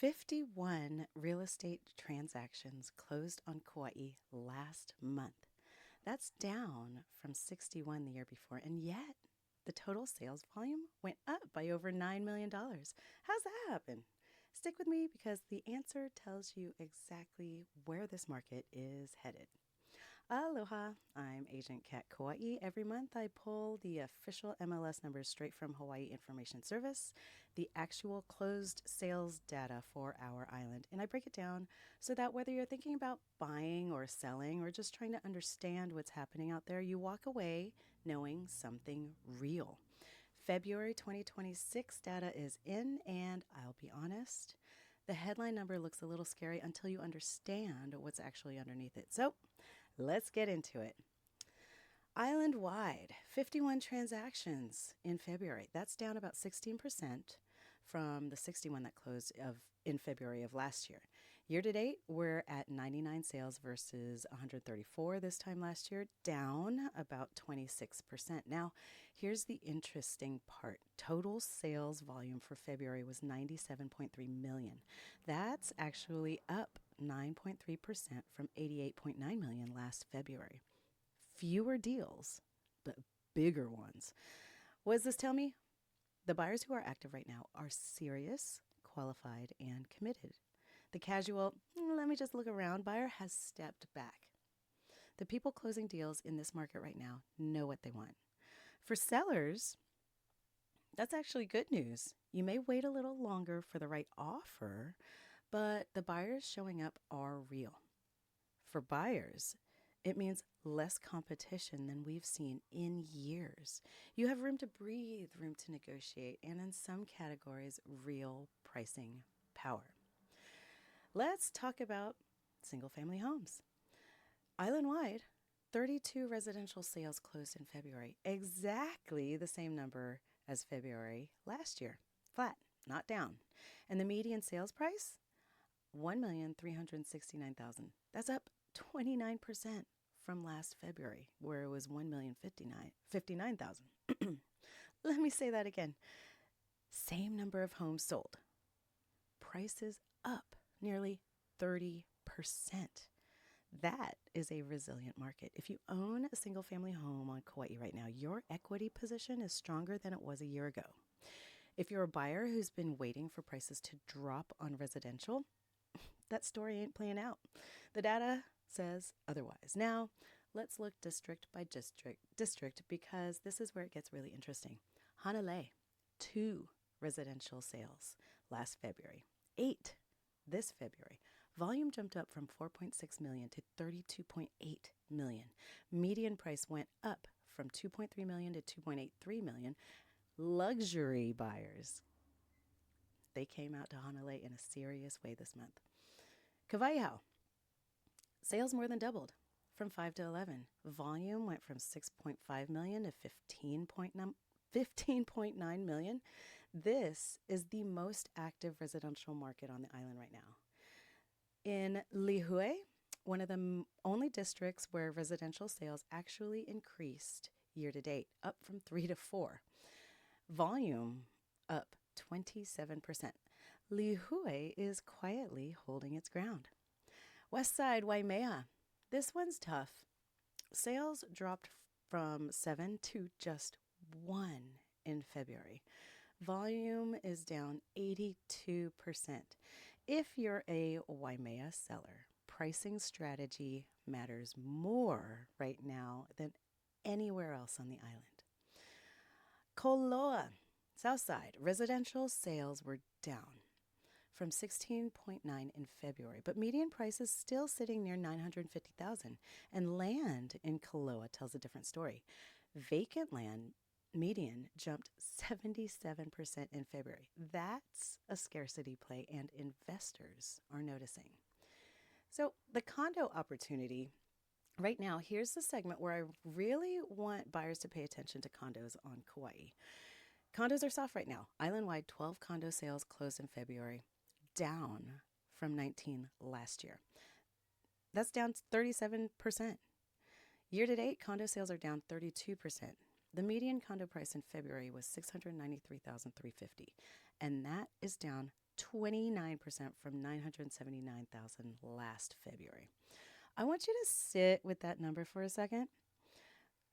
51 real estate transactions closed on Kauai last month. That's down from 61 the year before, and yet the total sales volume went up by over $9 million. How's that happen? Stick with me because the answer tells you exactly where this market is headed. Aloha, I'm Agent Kat Kauai. Every month I pull the official MLS numbers straight from Hawaii Information Service, the actual closed sales data for our island, and I break it down so that whether you're thinking about buying or selling or just trying to understand what's happening out there, you walk away knowing something real. February 2026 data is in, and I'll be honest, the headline number looks a little scary until you understand what's actually underneath it. So let's get into it. Island-wide, 51 transactions in February. That's down about 16% from the 61 that closed in February of last year. Year to date, we're at 99 sales versus 134 this time last year, down about 26%. Now, here's the interesting part. Total sales volume for February was 97.3 million. That's actually up 9.3% from 88.9 million last February. Fewer deals, but bigger ones. What does this tell me? The buyers who are active right now are serious, qualified, and committed. The casual, let me just look around buyer has stepped back. The people closing deals in this market right now know what they want. For sellers, that's actually good news. You may wait a little longer for the right offer, but the buyers showing up are real. For buyers, it means less competition than we've seen in years. You have room to breathe, room to negotiate, and in some categories, real pricing power. Let's talk about single-family homes. Island-wide, 32 residential sales closed in February, exactly the same number as February last year. Flat, not down. And the median sales price? $1,369,000. That's up 29% from last February, where it was $1,059,000. Let me say that again. Same number of homes sold. Prices up nearly 30%. That is a resilient market. If you own a single-family home on Kauai right now, your equity position is stronger than it was a year ago. If you're a buyer who's been waiting for prices to drop on residential, that story ain't playing out. The data says otherwise. Now, let's look district by district because this is where it gets really interesting. Hanalei, 2 residential sales last February, 8 this February. Volume jumped up from 4.6 million to 32.8 million. Median price went up from 2.3 million to 2.83 million. Luxury buyers, they came out to Hanalei in a serious way this month. Kawaihau, sales more than doubled from 5 to 11. Volume went from 6.5 million to 15.9 million. This is the most active residential market on the island right now. In Lihue, one of the only districts where residential sales actually increased year to date, up from 3 to 4. Volume up 27%. Lihue is quietly holding its ground. West Side Waimea. This one's tough. Sales dropped from 7 to just 1 in February. Volume is down 82%. If you're a Waimea seller, pricing strategy matters more right now than anywhere else on the island. Koloa, Southside, residential sales were down from 16.9 in February, but median price is still sitting near 950,000, and land in Koloa tells a different story. Vacant land median jumped 77% in February. That's a scarcity play, and investors are noticing. So the condo opportunity right now, here's the segment where I really want buyers to pay attention to condos on Kauai. Condos are soft right now. Island-wide, 12 condo sales closed in February, down from 19 last year. That's down 37%. Year-to-date, condo sales are down 32%. The median condo price in February was $693,350, and that is down 29% from 979,000 last February. I want you to sit with that number for a second.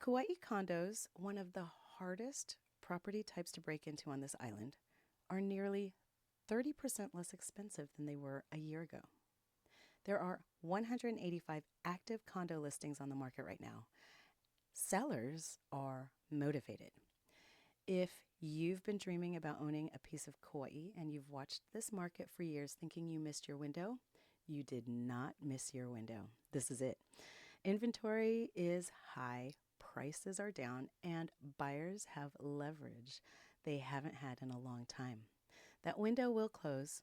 Kauai condos, one of the hardest property types to break into on this island, are nearly 30% less expensive than they were a year ago. There are 185 active condo listings on the market right now. Sellers are motivated. If you've been dreaming about owning a piece of Kauai and you've watched this market for years thinking you missed your window, you did not miss your window. This is it. Inventory is high, prices are down, and buyers have leverage they haven't had in a long time. That window will close.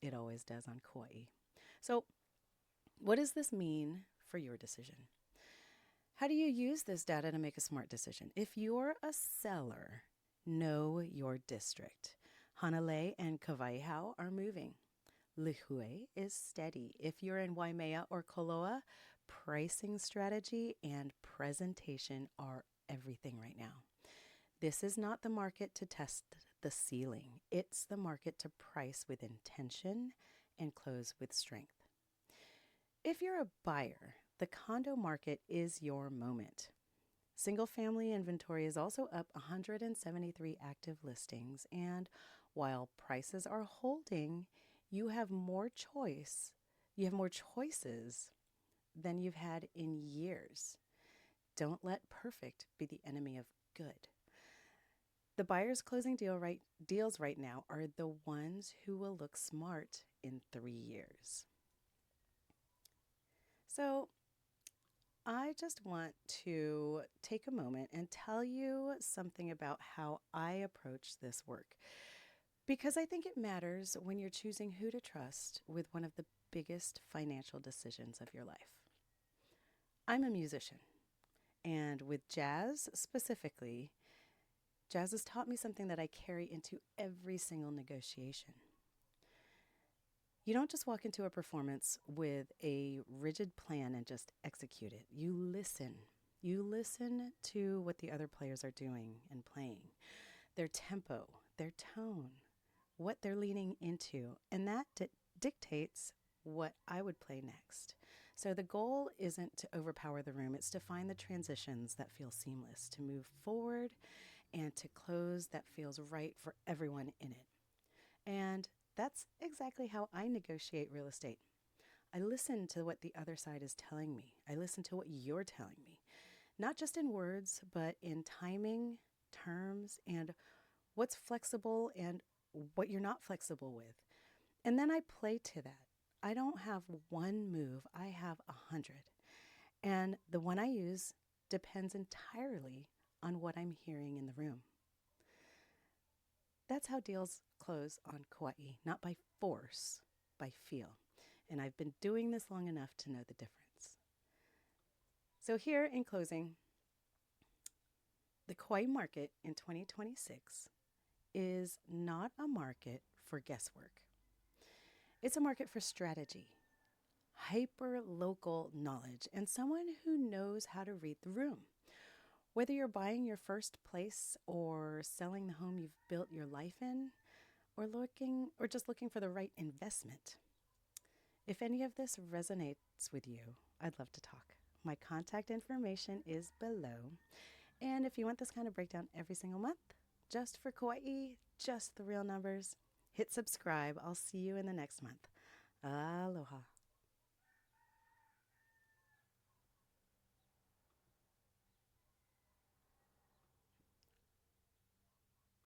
It always does on Kauai. So, what does this mean for your decision? How do you use this data to make a smart decision? If you're a seller, know your district. Hanalei and Kawaihau are moving. Lihue is steady. If you're in Waimea or Koloa, pricing strategy and presentation are everything right now. This is not the market to test the ceiling. It's the market to price with intention and close with strength. If you're a buyer, the condo market is your moment. Single-family inventory is also up 173 active listings, and while prices are holding, you have more choice. You have more choices than you've had in years. Don't let perfect be the enemy of good. The buyers closing deals right now are the ones who will look smart in 3 years. So I just want to take a moment and tell you something about how I approach this work, because I think it matters when you're choosing who to trust with one of the biggest financial decisions of your life. I'm a musician, and with jazz specifically, jazz has taught me something that I carry into every single negotiation. You don't just walk into a performance with a rigid plan and just execute it. You listen. You listen to what the other players are doing and playing, their tempo, their tone, what they're leaning into, and that dictates what I would play next. So the goal isn't to overpower the room, it's to find the transitions that feel seamless, to move forward and to close that feels right for everyone in it. And that's exactly how I negotiate real estate. I listen to what the other side is telling me. I listen to what you're telling me, not just in words, but in timing, terms, and what's flexible and what you're not flexible with. And then I play to that. I don't have one move, I have 100. And the one I use depends entirely on what I'm hearing in the room. That's how deals close on Kauai, not by force, by feel. And I've been doing this long enough to know the difference. So here in closing, the Kauai market in 2026 is not a market for guesswork. It's a market for strategy, hyper-local knowledge, and someone who knows how to read the room. Whether you're buying your first place or selling the home you've built your life in, or just looking for the right investment. If any of this resonates with you, I'd love to talk. My contact information is below. And if you want this kind of breakdown every single month, just for Kauai, just the real numbers, hit subscribe. I'll see you in the next month.